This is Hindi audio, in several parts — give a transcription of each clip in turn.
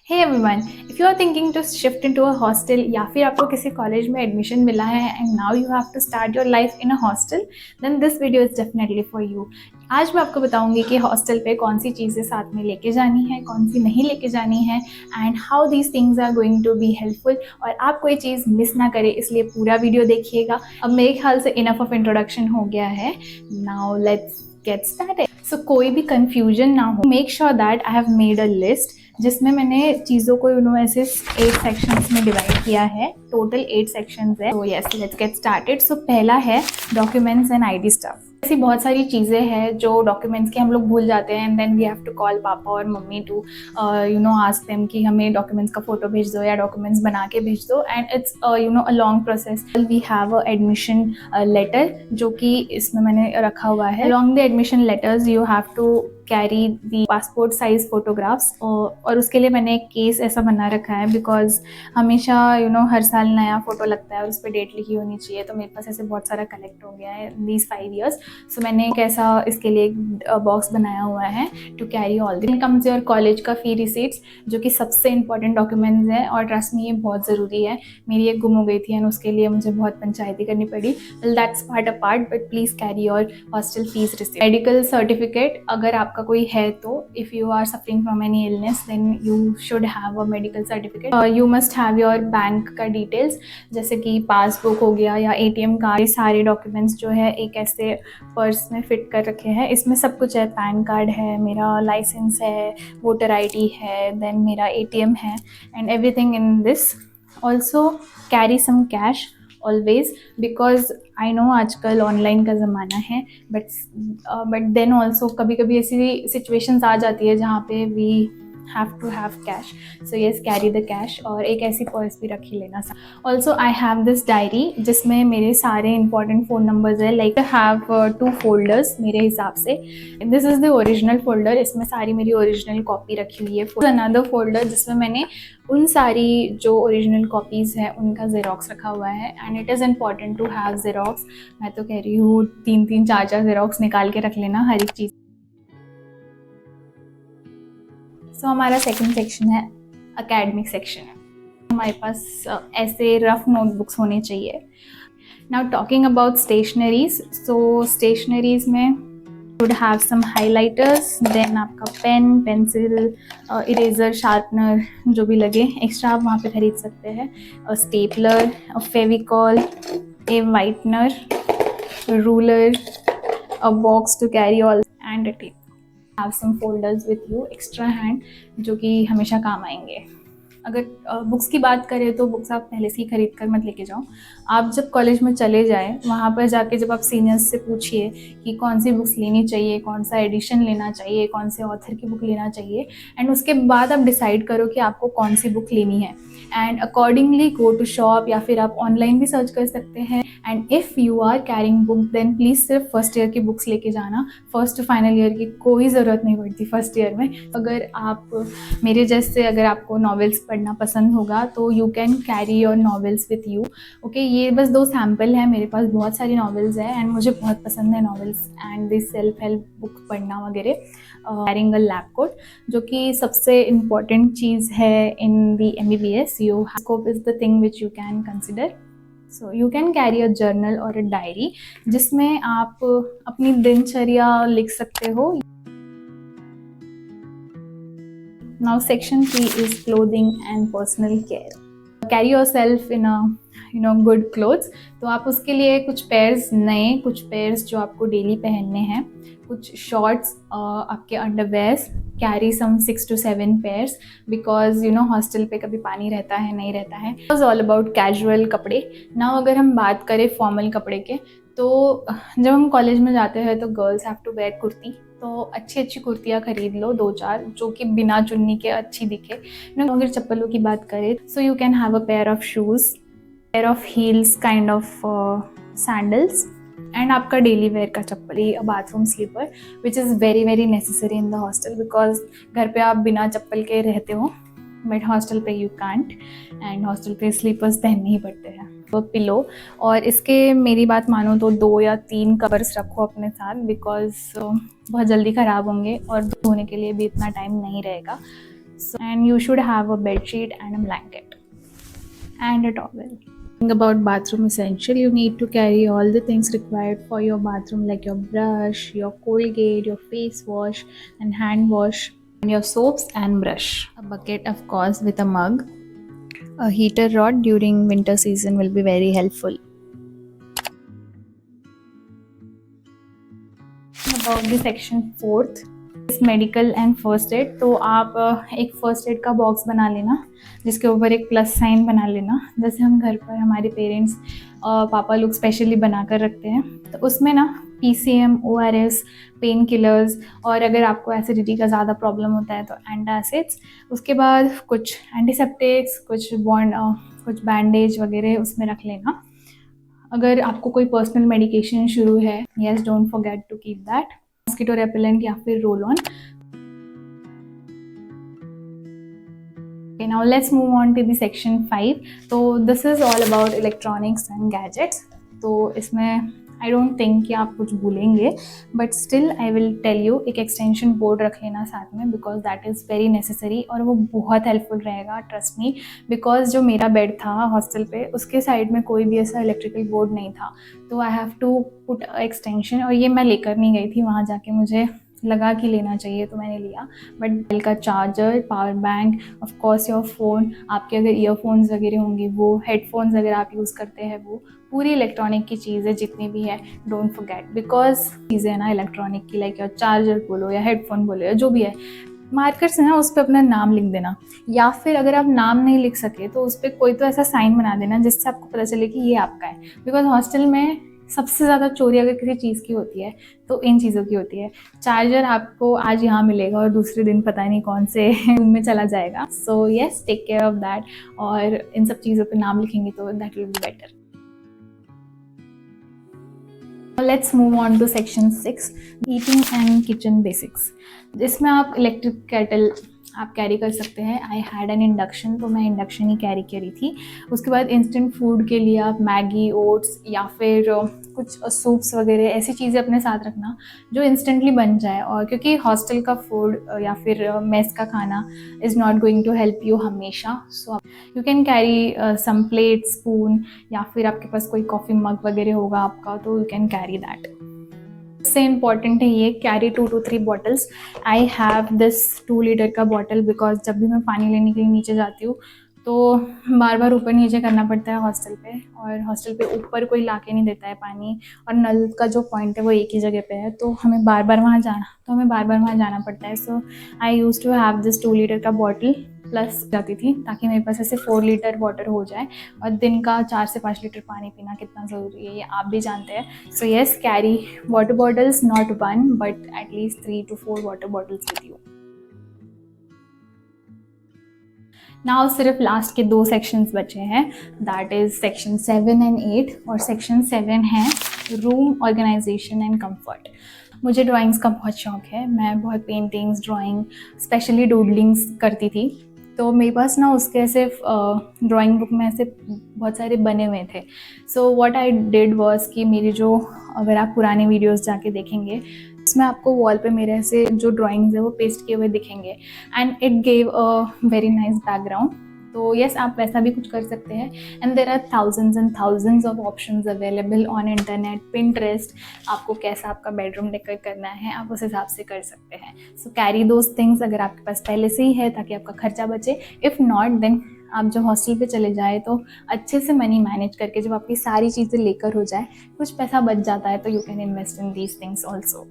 Hey everyone, if you are thinking to shift into a hostel या फिर आपको किसी कॉलेज में एडमिशन मिला है and now you have to start your life in a hostel, then this video is definitely for you. आज मैं आपको बताऊंगी कि हॉस्टल पे कौन सी चीज़ें साथ में लेके जानी है, कौन सी नहीं लेके जानी है and how these things are going to be helpful और आप कोई चीज़ मिस ना करें, इसलिए पूरा वीडियो देखिएगा। अब मेरे ख्याल से इनफ ऑफ इंट्रोडक्शन हो गया है, नाउ लेट्स गेट स्टार्टेड। सो कोई भी कंफ्यूजन ना हो, make sure that I have made a list जिसमें मैंने चीज़ों को ऐसे 8 सेक्शंस में डिवाइड किया है। टोटल 8 सेक्शंस है। तो यस, लेट्स गेट स्टार्टेड। सो पहला है डॉक्यूमेंट्स एंड आईडी स्टफ। ऐसी बहुत सारी चीज़ें हैं जो डॉक्यूमेंट्स के हम लोग भूल जाते हैं and then we have to call पापा और मम्मी टू आस्क देम कि हमें डॉक्यूमेंट्स का फोटो भेज दो या डॉक्यूमेंट्स बना के भेज दो and it's a long process. We have a admission letter जो कि इसमें मैंने रखा हुआ है। Along the admission letters you have to carry the passport size photographs और उसके लिए मैंने एक केस ऐसा बना रखा है बिकॉज हमेशा हर साल नया फोटो लगता है और उस पर डेट लिखी होनी चाहिए। तो मेरे पास ऐसे बहुत सारा कलेक्ट हो गया है दीज 5 years। सो मैंने एक ऐसा इसके लिए एक बॉक्स बनाया हुआ है टू कैरी ऑल दिन कम्स योर कॉलेज का फी रिसीट्स, जो कि सबसे इंपॉर्टेंट डॉक्यूमेंट्स है और ट्रस्ट में ये बहुत ज़रूरी है। मेरी एक गुम हो गई थी एंड उसके लिए मुझे बहुत पंचायती करनी पड़ी। Well that's part a part, but please carry your hostel fees receipt. Medical certificate अगर आपका कोई है तो if you are suffering from any illness then you should have a medical certificate. You must have your bank का डिटेल्स जैसे कि पासबुक हो गया या एटीएम कार्ड। ये सारे डॉक्यूमेंट्स जो है एक ऐसे पर्स में फिट कर रखे हैं। इसमें सब कुछ है, पैन कार्ड है, मेरा लाइसेंस है, वोटर आईडी है, देन मेरा एटीएम है and everything in this. Also carry some cash always because I know आजकल ऑनलाइन का ज़माना है, बट देन ऑल्सो कभी कभी ऐसी सिचुएशंस आ जाती है जहाँ पे we have to have cash. So yes, carry the cash और एक ऐसी पर्स भी रख ही लेना। Also I have this diary जिसमें मेरे सारे इंपॉर्टेंट फ़ोन नंबर्स है। लाइक आई हैव 2 folders मेरे हिसाब से। This is the original folder, इसमें सारी मेरी ओरिजिनल कॉपी रखी हुई है। अनदर फोल्डर जिसमें मैंने उन सारी जो ओरिजिनल कॉपीज़ हैं उनका ज़ेरोक्स रखा हुआ है and it is important to have xerox. मैं तो कह रही हूँ 3-3 4-4 ज़ेरोक्स निकाल के रख लेना हर एक चीज़। सो हमारा सेकंड सेक्शन है एकेडमिक सेक्शन। हमारे पास ऐसे रफ नोटबुक्स होने चाहिए। Now talking about stationeries, so stationeries में would have some highlighters, then आपका पेन, पेंसिल, इरेजर, शार्पनर जो भी लगे एक्स्ट्रा आप वहाँ पे खरीद सकते हैं। Stapler, Fevicol, A whitener, ruler, a box to carry all and a tape. Have some folders with you extra hand जो कि हमेशा काम आएंगे। अगर बुक्स की बात करें तो बुक्स आप पहले से ही खरीद कर मत लेके जाओ। आप जब कॉलेज में चले जाएं वहाँ पर जाके जब आप सीनियर्स से पूछिए कि कौन सी बुक्स लेनी चाहिए, कौन सा एडिशन लेना चाहिए, कौन से ऑथर की बुक लेना चाहिए एंड उसके बाद आप डिसाइड करो कि आपको कौन सी बुक लेनी है and accordingly go to shop या फिर आप ऑनलाइन भी सर्च कर सकते हैं। And if you are carrying book then please सिर्फ फर्स्ट ईयर की बुक्स लेके जाना। फर्स्ट फाइनल ईयर की कोई ज़रूरत नहीं पड़ती फर्स्ट ईयर में। अगर आप मेरे जैसे अगर आपको नॉवेल्स पढ़ना पसंद होगा तो you can carry your novels with you. Okay, ये बस 2 सैम्पल हैं, मेरे पास बहुत सारी नॉवेल्स हैं एंड मुझे बहुत पसंद है novels and this self help book पढ़ना वगैरह। कैरिंग अ लैब कोट जो कि सबसे इम्पॉर्टेंट चीज़ है इन दी MBBS। You scope is the thing which you can consider. So you can carry a journal और अ डायरी जिसमें आप अपनी दिनचर्या लिख सकते हो। Now section 3 is clothing and personal care. Carry your self in a good clothes. तो आप उसके लिए कुछ पेयर्स नए, कुछ पेयर्स जो आपको डेली पहनने हैं, कुछ शॉर्ट्स, आपके underwears, carry some 6 to 7 pairs because hostel पे कभी पानी रहता है नहीं रहता है। It was all about casual कपड़े। नाउ अगर हम बात करें फॉर्मल कपड़े के तो जब हम कॉलेज में जाते हैं तो girls have to wear kurti. तो अच्छी अच्छी कुर्तियाँ खरीद लो 2-4 जो कि बिना चुन्नी के अच्छी दिखे। अगर चप्पलों की बात करें so you can have a pair of shoes, pair of heels, kind of sandals and आपका डेली वेयर का चप्पल, ये bathroom slipper which is very very necessary in the hostel because घर पे आप बिना चप्पल के रहते हो बट हॉस्टल पे यू कांट एंड हॉस्टल पे स्लीपर्स पहनने ही पड़ते हैं। तो पिलो, और इसके मेरी बात मानो तो 2 या 3 कवर्स रखो अपने साथ बिकॉज बहुत जल्दी ख़राब होंगे और धोने के लिए भी इतना टाइम नहीं रहेगा। So, and you should have a bed sheet and a blanket and a towel. About bathroom essential, you need to carry all the things required for your bathroom, like your brush, your Colgate, your face wash and hand wash, and your soaps and brush. A bucket, of course, with a mug. A heater rod during winter season will be very helpful. About the section 4th, medical and first aid, तो आप एक फर्स्ट एड का बॉक्स बना लेना जिसके ऊपर एक प्लस साइन बना लेना, जैसे हम घर पर हमारे पेरेंट्स पापा लोग स्पेशली बना कर रखते हैं। तो उसमें ना PCM, ORS, पेन किलर्स, और अगर आपको एसिडिटी का ज़्यादा प्रॉब्लम होता है तो एंटासिड्स, उसके बाद कुछ एंटीसेप्टिक्स, कुछ बैंडेज वगैरह उसमें रख लेना। अगर आपको कोई पर्सनल मेडिकेशन शुरू है, yes, don't forget to keep that. Mosquito repellent या फिर roll on. Okay, now let's move on to the section 5. तो this is all about electronics and gadgets. तो इसमें आई डोंट थिंक कि आप कुछ भूलेंगे, but still I will tell you, एक एक्सटेंशन बोर्ड रख लेना साथ में, because that is very necessary और वो बहुत हेल्पफुल रहेगा, ट्रस्ट मी। बिकॉज जो मेरा बेड था हॉस्टल पे, उसके साइड में कोई भी ऐसा इलेक्ट्रिकल बोर्ड नहीं था, तो I have to put extension, और ये मैं लेकर नहीं गई थी वहाँ जाके, मुझे लगा कि लेना चाहिए तो मैंने लिया। बट डेल का charger, power bank, of course your phone, आपके अगर ईयरफोन्स वगैरह होंगे वो, हेडफोन्स अगर आप यूज़ करते हैं वो, पूरी इलेक्ट्रॉनिक की चीज़ें जितनी भी है, डोंट फॉरगेट, बिकॉज चीज़ें ना इलेक्ट्रॉनिक की, लाइक योर चार्जर बोलो या हेडफोन बोलो या जो भी है, मार्कर्स है ना, उस पर अपना नाम लिख देना, या फिर अगर आप नाम नहीं लिख सके तो उस पर कोई तो ऐसा साइन बना देना जिससे आपको पता चले कि ये आपका है। बिकॉज हॉस्टल में सबसे ज़्यादा चोरी अगर किसी चीज़ की होती है तो इन चीज़ों की होती है। चार्जर आपको आज यहाँ मिलेगा और दूसरे दिन पता नहीं कौन से रूम में चला जाएगा। So yes, take care of that, और इन सब चीज़ों पे नाम लिखेंगे तो that will be better. Let's move on to section 6, eating and kitchen basics. जिसमें आप इलेक्ट्रिक केटल आप कैरी कर सकते हैं। आई हैड एन इंडक्शन, तो मैं इंडक्शन ही कैरी करी थी। उसके बाद इंस्टेंट फूड के लिए आप मैगी, ओट्स या फिर कुछ सूप्स वगैरह ऐसी चीज़ें अपने साथ रखना जो इंस्टेंटली बन जाए, और क्योंकि हॉस्टल का फूड या फिर मेस का खाना is not going to help you हमेशा। So you can carry some plate, spoon, या फिर आपके पास कोई कॉफ़ी मग वगैरह होगा आपका तो यू कैन कैरी दैट। सबसे इम्पॉर्टेंट है ये, carry 2 to 3 bottles. I have this 2 litre का बॉटल, बिकॉज जब भी मैं पानी लेने के लिए नीचे जाती हूँ तो बार बार ऊपर नीचे करना पड़ता है हॉस्टल पे, और हॉस्टल पे ऊपर कोई ला के नहीं देता है पानी, और नल का जो पॉइंट है वो एक ही जगह पे है, तो हमें बार बार वहाँ जाना पड़ता है। So I use to have this 2 litre का बॉटल प्लस जाती थी, ताकि मेरे पास ऐसे 4 लीटर वाटर हो जाए, और दिन का 4 से 5 लीटर पानी पीना कितना ज़रूरी है ये आप भी जानते हैं। सो yes, carry water bottles, not 1 but at least 3 to 4 water bottles with you. Now सिर्फ लास्ट के 2 सेक्शंस बचे हैं, दैट इज सेक्शन 7 and 8, और सेक्शन 7 है रूम ऑर्गेनाइजेशन एंड कंफर्ट। मुझे ड्राइंग्स का बहुत शौक है, मैं बहुत पेंटिंग्स, ड्राइंग, स्पेशली डूडलिंग्स करती थी, तो मेरे पास ना उसके ऐसे ड्राइंग बुक में ऐसे बहुत सारे बने हुए थे। So what I did was कि मेरी जो, अगर आप पुराने वीडियोस जाके देखेंगे उसमें आपको वॉल पे मेरे ऐसे जो ड्राइंग्स है वो पेस्ट किए हुए दिखेंगे, and it gave a very nice background. तो यस, आप वैसा भी कुछ कर सकते हैं, and there are thousands and thousands of options available on internet, Pinterest. आपको कैसा आपका बेडरूम डेकोर करना है आप उस हिसाब से कर सकते हैं। सो कैरी दोज थिंग्स अगर आपके पास पहले से ही है, ताकि आपका खर्चा बचे। इफ़ नॉट, देन आप जब हॉस्टल पे चले जाए तो अच्छे से मनी मैनेज करके जब आपकी सारी चीज़ें लेकर हो जाए, कुछ पैसा बच जाता है, तो you can invest in these things also.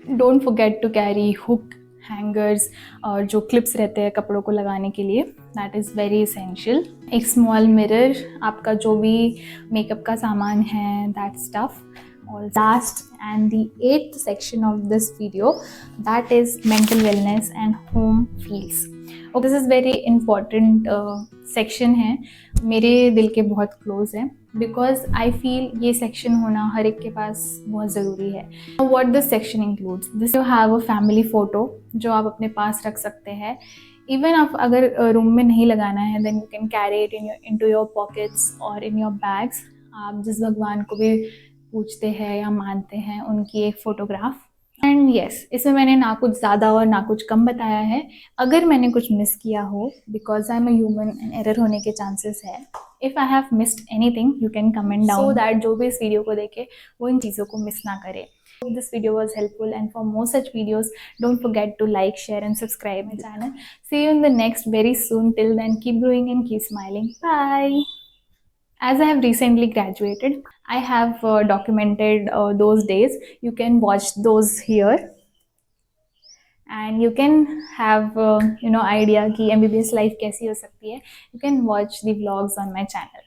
Don't forget to carry hook, hangers, और जो क्लिप्स रहते हैं कपड़ों को लगाने के लिए, दैट इज़ वेरी एसेंशियल। एक स्मॉल मिरर, आपका जो भी मेकअप का सामान है, दैट स्टफ। और last and the 8th section of this video, that is mental wellness and home feels. This is very important section है, मेरे दिल के बहुत क्लोज है, बिकॉज आई फील ये सेक्शन होना हर एक के पास बहुत ज़रूरी है। What this section includes, this you have a family photo जो आप अपने पास रख सकते हैं। इवन आप अगर रूम में नहीं लगाना है, then you can carry it into your pockets और इन योर बैग्स। आप जिस भगवान को भी पूजते हैं या मानते हैं, उनकी एक फ़ोटोग्राफ, एंड येस, इसमें मैंने ना कुछ ज़्यादा और ना कुछ कम बताया है। अगर मैंने कुछ मिस किया हो, because I am a human and error होने के चांसेस है। If I have missed anything you can comment down, so that जो भी इस वीडियो को देखे वो इन चीज़ों को मिस ना करे। Hope this video was helpful, and for more such videos don't forget to like, share and subscribe my channel. See you in the next very soon. Till then, keep growing and keep smiling. Bye. As I have recently graduated, I have documented those days. You can watch those here, and you can have idea कि MBBS life कैसी हो सकती है. You can watch the vlogs on my channel.